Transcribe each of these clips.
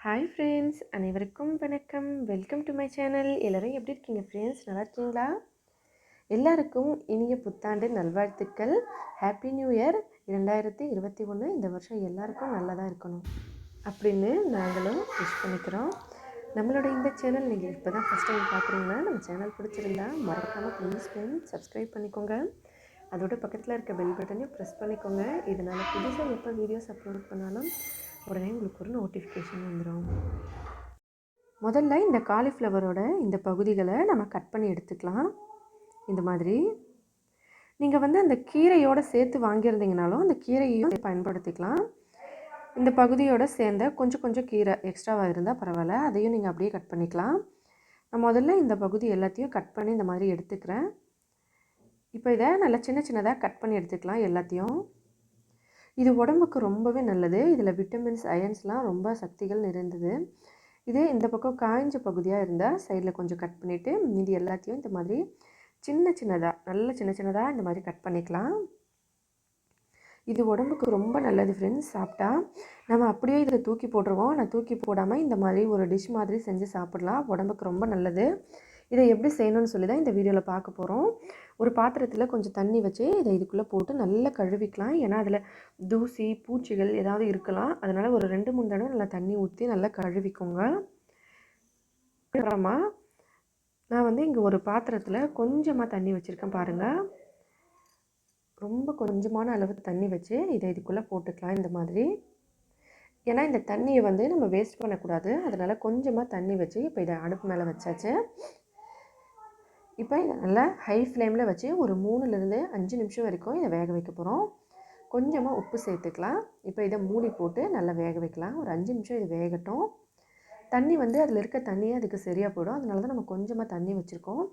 Hi friends, அனைவருக்கும் வணக்கம். Welcome to my channel. எல்லோரும் எப்படி இருக்கீங்க ஃப்ரெண்ட்ஸ்? நல்லா இருக்கீங்களா? எல்லாருக்கும் இனிய புத்தாண்டு நல்வாழ்த்துக்கள். Happy new year 2021. இந்த வருஷம் எல்லாருக்கும் நல்லதாக இருக்கணும் அப்படின்னு நாங்களும் விஷ் பண்ணிக்கிறோம். நம்மளோட இந்த சேனல் நீங்கள் இப்போ தான் ஃபஸ்ட் டைம் பார்க்குறீங்கன்னா நம்ம சேனல் பிடிச்சிருந்தா மறக்காமல் ப்ளீஸ் ஃப்ரெண்ட்ஸ் சப்ஸ்கிரைப் பண்ணிக்கோங்க. அதோட பக்கத்தில் இருக்க பெல் பட்டனையும் ப்ரெஸ் பண்ணிக்கோங்க. இதனால் புதுசாக எப்போ வீடியோஸ் அப்லோட் பண்ணாலும் உடனே உங்களுக்கு ஒரு நோட்டிஃபிகேஷன் வந்துடும். முதல்ல இந்த காலிஃப்ளவரோட இந்த பகுதிகளை நம்ம கட் பண்ணி எடுத்துக்கலாம். இந்த மாதிரி நீங்கள் அந்த கீரையோடு சேர்த்து வாங்கியிருந்தீங்கனாலும் அந்த கீரையையும் பயன்படுத்திக்கலாம். இந்த பகுதியோடு சேர்ந்த கொஞ்சம் கீரை எக்ஸ்ட்ராவாக இருந்தால் பரவாயில்ல, அதையும் நீங்கள் அப்படியே கட் பண்ணிக்கலாம். நான் முதல்ல இந்த பகுதி எல்லாத்தையும் கட் பண்ணி இந்த மாதிரி எடுத்துக்கிறேன். இப்போ இதை நல்லா சின்னதாக கட் பண்ணி எடுத்துக்கலாம் எல்லாத்தையும். இது உடம்புக்கு ரொம்பவே நல்லது. இதில் விட்டமின்ஸ், அயன்ஸ்லாம் ரொம்ப சக்திகள் நிறைந்தது. இதே இந்த பக்கம் காய்ஞ்ச பகுதியாக இருந்தால் சைடில் கொஞ்சம் கட் பண்ணிவிட்டு மீதி எல்லாத்தையும் இந்த மாதிரி சின்னதாக இந்த மாதிரி கட் பண்ணிக்கலாம். இது உடம்புக்கு ரொம்ப நல்லது ஃப்ரெண்ட்ஸ். சாப்பிட்டா நம்ம அப்படியே இதில் தூக்கி போட்டுருவோம். நான் தூக்கி போடாமல் இந்த மாதிரி ஒரு டிஷ் மாதிரி செஞ்சு சாப்பிடலாம். உடம்புக்கு ரொம்ப நல்லது. இதை எப்படி செய்யணும்னு சொல்லி தான் இந்த வீடியோவில் பார்க்க போகிறோம். ஒரு பாத்திரத்தில் கொஞ்சம் தண்ணி வச்சு இதை இதுக்குள்ளே போட்டு நல்லா கழுவிக்கலாம். ஏன்னா அதில் தூசி, பூச்சிகள் ஏதாவது இருக்கலாம். அதனால் ஒரு 2-3 தடவை நல்லா தண்ணி ஊற்றி நல்லா கழுவிக்கோங்க. அப்புறமா நான் இங்கே ஒரு பாத்திரத்தில் கொஞ்சமாக தண்ணி வச்சுருக்கேன் பாருங்கள். ரொம்ப கொஞ்சமான அளவு தண்ணி வச்சு இதை இதுக்குள்ளே போட்டுக்கலாம் இந்த மாதிரி. ஏன்னா இந்த தண்ணியை நம்ம வேஸ்ட் பண்ணக்கூடாது. அதனால் கொஞ்சமாக தண்ணி வச்சு இப்போ இதை அடுப்பு மேலே வச்சாச்சு. இப்போ இதை நல்லா ஹை ஃப்ளேமில் வச்சு ஒரு 3-5 நிமிஷம் வரைக்கும் இதை வேக வைக்க போகிறோம். கொஞ்சமாக உப்பு சேர்த்துக்கலாம். இப்போ இதை மூடி போட்டு நல்லா வேக வைக்கலாம். ஒரு 5 நிமிஷம் இது வேகட்டும். தண்ணி அதில் இருக்க தண்ணியே அதுக்கு சரியாக போயிடும். அதனால தான் நம்ம கொஞ்சமாக தண்ணி வச்சுருக்கோம்.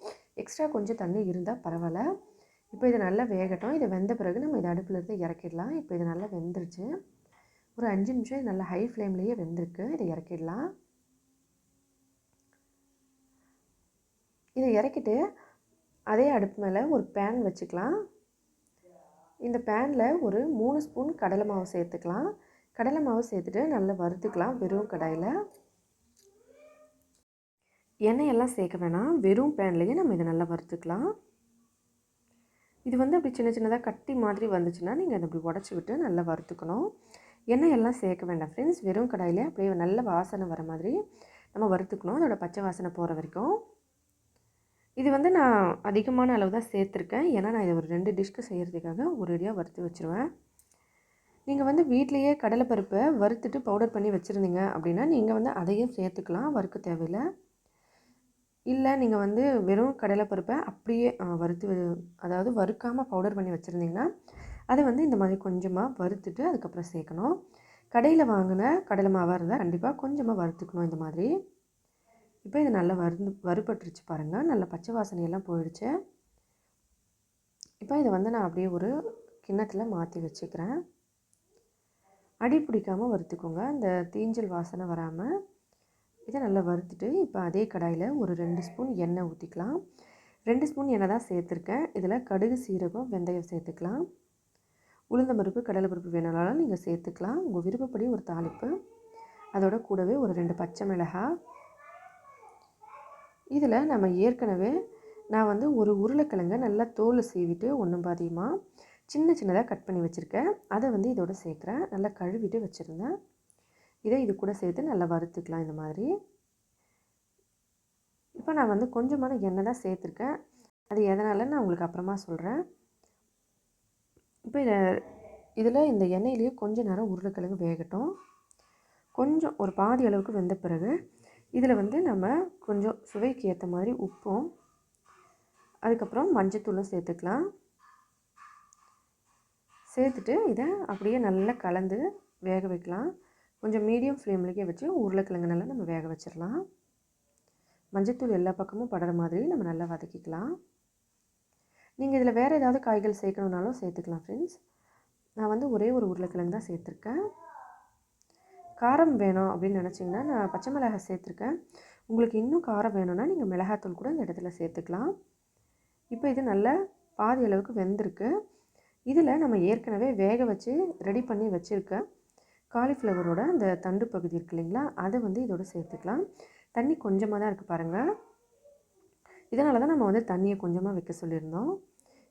எக்ஸ்ட்ரா கொஞ்சம் தண்ணி இருந்தால் பரவாயில்ல. இப்போ இது நல்லா வேகட்டும். இதை வெந்த பிறகு நம்ம இதை அடுப்புலேருந்து இறக்கிடலாம். இப்போ இது நல்லா வெந்துருச்சு. ஒரு 5 நிமிஷம் இது நல்லா ஹை ஃப்ளேம்லேயே வெந்திருக்கு. இதை இறக்கிடலாம். இதை இறக்கிட்டு அதே அடுப்பு மேலே ஒரு பேன் வச்சுக்கலாம். இந்த பேனில் ஒரு 3 ஸ்பூன் கடலை மாவு சேர்த்துக்கலாம். கடலை மாவு சேர்த்துட்டு நல்லா வறுத்துக்கலாம். வெறும் கடாயில் எண்ணெயெல்லாம் சேர்க்க வேணாம். வெறும் பேன்லேயே நம்ம இதை நல்லா வறுத்துக்கலாம். இது அப்படி சின்னதாக கட்டி மாதிரி வந்துச்சுன்னா நீங்கள் அதை அப்படி உடச்சி விட்டு நல்லா வறுத்துக்கணும். எண்ணெயெல்லாம் சேர்க்க வேண்டாம் ஃப்ரெண்ட்ஸ். வெறும் கடாயில் அப்படியே நல்ல வாசனை வர மாதிரி நம்ம வறுத்துக்கணும். அதோட பச்சை வாசனை போகிற வரைக்கும். இது நான் அதிகமான அளவு தான் சேர்த்துருக்கேன். ஏன்னா நான் இதை ஒரு 2 டிஷ்க்கு செய்கிறதுக்காக ஒரேடியாக வறுத்து வச்சுருவேன். நீங்கள் வீட்லேயே கடலைப்பருப்பை வறுத்துட்டு பவுடர் பண்ணி வச்சுருந்தீங்க அப்படின்னா நீங்கள் அதையும் சேர்த்துக்கலாம். வறுக்க தேவையில்லை. இல்லை நீங்கள் வெறும் கடலைப்பருப்பை அப்படியே அதாவது வறுக்காமல் பவுடர் பண்ணி வச்சுருந்தீங்கன்னா அதை இந்த மாதிரி கொஞ்சமாக வறுத்துட்டு அதுக்கப்புறம் சேர்க்கணும். கடையில் வாங்கின கடலை மாவாக இருந்தால் கண்டிப்பாக கொஞ்சமாக வறுத்துக்கணும் இந்த மாதிரி. இப்போ இது நல்லா வறுபட்டுருச்சு பாருங்கள். நல்லா பச்சை வாசனையெல்லாம் போயிடுச்சு. இப்போ இதை நான் அப்படியே ஒரு கிண்ணத்தில் மாற்றி வச்சுக்கிறேன். அடி பிடிக்காமல் வறுத்துக்கோங்க. இந்த தீஞ்சல் வாசனை வராமல் இதை நல்லா வறுத்துட்டு இப்போ அதே கடாயில் ஒரு 2 ஸ்பூன் எண்ணெய் ஊற்றிக்கலாம். 2 ஸ்பூன் எண்ணெய் தான் சேர்த்துருக்கேன். இதில் கடுகு, சீரகம், வெந்தயம் சேர்த்துக்கலாம். உளுந்தம்பருப்பு, கடலைப்பருப்பு வேணாலும் நீங்கள் சேர்த்துக்கலாம். உங்கள் விருப்பப்படி ஒரு தாளிப்பு. அதோட கூடவே ஒரு 2 பச்சை மிளகாய். இதில் நம்ம ஏற்கனவே நான் ஒரு உருளைக்கிழங்கை நல்லா தோலை சீவிட்டு ஒன்றும் பாதியமாக சின்னதாக கட் பண்ணி வச்சுருக்கேன். அதை இதோட சேர்க்குறேன். நல்லா கழுவிட்டு வச்சுருந்தேன். இதை இது கூட சேர்த்து நல்லா வறுத்துக்கலாம் இந்த மாதிரி. இப்போ நான் கொஞ்சமான எண்ணெய் தான் சேர்த்துருக்கேன். அது எதனால் நான் உங்களுக்கு அப்புறமா சொல்கிறேன். இப்போ இதில் இந்த எண்ணெயிலேயே கொஞ்சம் நேரம் உருளைக்கிழங்கு வேகட்டும். கொஞ்சம் ஒரு பாதி அளவுக்கு வெந்த பிறகு இதில் நம்ம கொஞ்சம் சுவைக்கு ஏற்ற மாதிரி உப்பும் அதுக்கப்புறம் மஞ்சத்தூளும் சேர்த்துக்கலாம். சேர்த்துட்டு இதை அப்படியே நல்லா கலந்து வேக வைக்கலாம். கொஞ்சம் மீடியம் ஃப்ளேம்லேயே வச்சு உருளைக்கிழங்கு நல்லா நம்ம வேக வச்சிடலாம். மஞ்சத்தூள் எல்லா பக்கமும் படுற மாதிரி நம்ம நல்லா வதக்கிக்கலாம். நீங்கள் இதில் வேறு ஏதாவது காய்கள் சேர்க்கணுன்னாலும் சேர்த்துக்கலாம் ஃப்ரெண்ட்ஸ். நான் ஒரே ஒரு உருளைக்கிழங்கு தான் சேர்த்துருக்கேன். காரம் வேணும் அப்படின்னு நினச்சிங்கன்னா நான் பச்சை மிளகாய் சேர்த்துருக்கேன். உங்களுக்கு இன்னும் காரம் வேணும்னா நீங்கள் மிளகாத்தூள் கூட இந்த இடத்துல சேர்த்துக்கலாம். இப்போ இது நல்லா பாதி அளவுக்கு வெந்திருக்கு. இதில் நம்ம ஏற்கனவே வேக வச்சு ரெடி பண்ணி வச்சுருக்க காலிஃப்ளவரோட அந்த தண்டு பகுதி இருக்கு இல்லைங்களா, அதை வந்து இதோட சேர்த்துக்கலாம். தண்ணி கொஞ்சமாக தான் இருக்குது பாருங்கள். இதனால தான் நம்ம வந்து தண்ணியை கொஞ்சமாக வைக்க சொல்லியிருந்தோம்.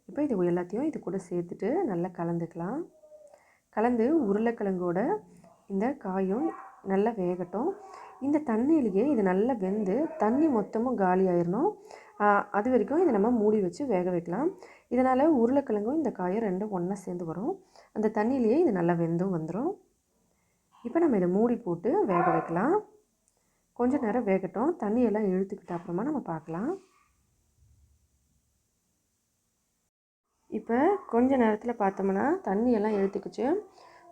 இப்போ இது எல்லாத்தையும் இது கூட சேர்த்துட்டு நல்லா கலந்துக்கலாம். கலந்து உருளைக்கிழங்கோட இந்த காயும் நல்லா வேகட்டும். இந்த தண்ணியிலேயே இது நல்லா வெந்து தண்ணி மொத்தமும் காலி ஆயிடணும். அது வரைக்கும் இதை நம்ம மூடி வச்சு வேக வைக்கலாம். இதனால் உருளைக்கிழங்கும் இந்த காயும் ரெண்டும் ஒன்றா சேர்ந்து வரும். அந்த தண்ணியிலேயே இது நல்லா வெந்தும் வந்துடும். இப்போ நம்ம இதை மூடி போட்டு வேக வைக்கலாம். கொஞ்சம் நேரம் வேகட்டும். தண்ணியெல்லாம் இழுத்துக்கிட்ட அப்புறமா நம்ம பார்க்கலாம். இப்போ கொஞ்ச நேரத்தில் பார்த்தோம்னா தண்ணியெல்லாம் இழுத்துக்குச்சு.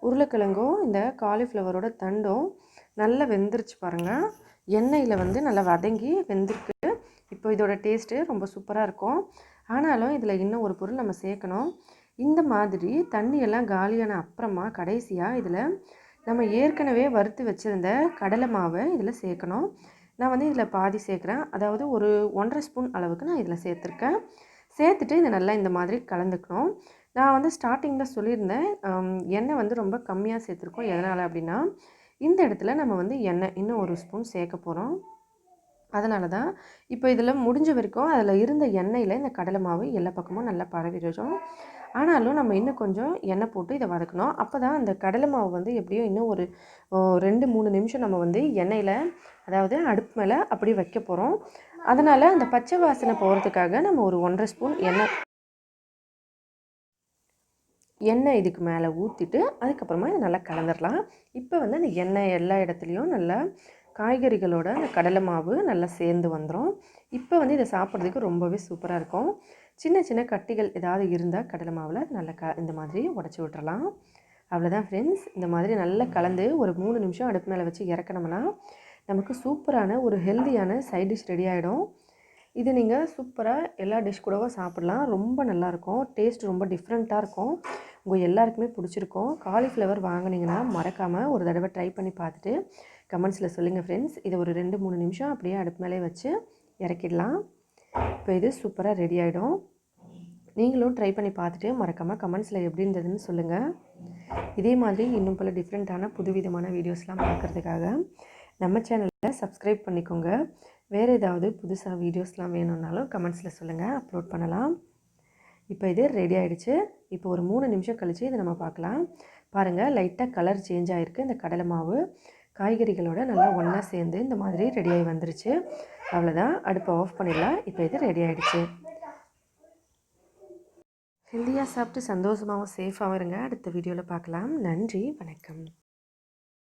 உருளைக்கிழங்கும் இந்த காலிஃப்ளவரோட தண்டும் நல்லா வெந்துருச்சு பாருங்கள். எண்ணெயில் வந்து நல்லா வதங்கி வெந்திருக்கு. இப்போ இதோட டேஸ்ட்டு ரொம்ப சூப்பராக இருக்கும். ஆனாலும் இதில் இன்னும் ஒரு பொருள் நம்ம சேர்க்கணும். இந்த மாதிரி தண்ணியெல்லாம் காலியான அப்புறமா கடைசியாக இதில் நம்ம ஏற்கனவே வறுத்து வச்சுருந்த கடலை மாவை இதில் சேர்க்கணும். நான் வந்து இதில் பாதி சேர்க்குறேன். அதாவது ஒரு 1.5 ஸ்பூன் அளவுக்கு நான் இதில் சேர்த்துருக்கேன். சேர்த்துட்டு இதை நல்லா இந்த மாதிரி கலந்துக்கணும். நான் வந்து ஸ்டார்டிங்கில் சொல்லியிருந்தேன், எண்ணெய் வந்து ரொம்ப கம்மியாக சேர்த்துருக்கோம். எதனால் அப்படின்னா, இந்த இடத்துல நம்ம வந்து எண்ணெய் இன்னும் 1 ஸ்பூன் சேர்க்க போகிறோம். அதனால தான் இப்போ இதில் முடிஞ்ச வரைக்கும் அதில் இருந்த எண்ணெயில் இந்த கடலை மாவு எல்லா பக்கமும் நல்லா பரவிடும். ஆனாலும் நம்ம இன்னும் கொஞ்சம் எண்ணெய் போட்டு இதை வதக்கணும். அப்போ தான் அந்த கடலை மாவு வந்து எப்படியும் இன்னும் ஒரு 2-3 நிமிஷம் நம்ம வந்து எண்ணெயில், அதாவது அடுப்பு மேலே அப்படியே வைக்க போகிறோம். அதனால் அந்த பச்சை வாசனை போகிறதுக்காக நம்ம ஒரு 1.5 ஸ்பூன் எண்ணெய் இதுக்கு மேலே ஊற்றிட்டு அதுக்கப்புறமா இதை நல்லா கலந்துடலாம். இப்போ வந்து அந்த எண்ணெய் எல்லா இடத்துலையும் நல்லா காய்கறிகளோட அந்த கடலை மாவு நல்லா சேர்ந்து வந்துடும். இப்போ வந்து இதை சாப்பிட்றதுக்கு ரொம்பவே சூப்பராக இருக்கும். சின்ன சின்ன கட்டிகள் ஏதாவது இருந்தால் கடலை மாவில் நல்லா இந்த மாதிரி உடச்சி விட்டுறலாம். அவ்வளோதான் ஃப்ரெண்ட்ஸ். இந்த மாதிரி நல்லா கலந்து ஒரு 3 நிமிஷம் அடுப்பு மேலே வச்சு இறக்கணும்னா நமக்கு சூப்பரான ஒரு ஹெல்த்தியான சைட் டிஷ் ரெடி ஆகிடும். இது நீங்கள் சூப்பராக எல்லா டிஷ் கூடவும் சாப்பிட்லாம். ரொம்ப நல்லாயிருக்கும். டேஸ்ட் ரொம்ப டிஃப்ரெண்ட்டாக இருக்கும். உங்கள் எல்லாருக்குமே பிடிச்சிருக்கும். காலிஃப்ளவர் வாங்கினீங்கன்னா மறக்காமல் ஒரு தடவை ட்ரை பண்ணி பார்த்துட்டு கமெண்ட்ஸில் சொல்லுங்கள் ஃப்ரெண்ட்ஸ். இதை ஒரு 2-3 நிமிஷம் அப்படியே அடுப்பு மேலே வச்சு இறக்கிடலாம். இப்போ இது சூப்பராக ரெடி ஆகிடும். நீங்களும் ட்ரை பண்ணி பார்த்துட்டு மறக்காமல் கமெண்ட்ஸில் எப்படி இருந்ததுன்னு சொல்லுங்கள். இதே மாதிரி இன்னும் பல டிஃப்ரெண்ட்டான புதுவிதமான வீடியோஸ்லாம் பார்க்குறதுக்காக நம்ம சேனலை சப்ஸ்கிரைப் பண்ணிக்கோங்க. வேறு ஏதாவது புதுசாக வீடியோஸ்லாம் வேணும்னாலும் கமெண்ட்ஸில் சொல்லுங்கள், அப்லோட் பண்ணலாம். இப்போ இது ரெடி ஆகிடுச்சு. இப்போ ஒரு 3 நிமிஷம் கழித்து இதை நம்ம பார்க்கலாம். பாருங்கள், லைட்டாக கலர் சேஞ்ச் ஆகிருக்கு. இந்த கடலை மாவு காய்கறிகளோட நல்லா ஒன்றா சேர்ந்து இந்த மாதிரி ரெடியாகி வந்துருச்சு. அவ்வளோதான், அடுப்பை ஆஃப் பண்ணிடலாம். இப்போ இது ரெடி ஆகிடுச்சு. ஹெல்த்தியாக சாப்பிட்டு சந்தோஷமாகவும் சேஃபாகவும் இருங்க. அடுத்த வீடியோவில் பார்க்கலாம். நன்றி, வணக்கம்.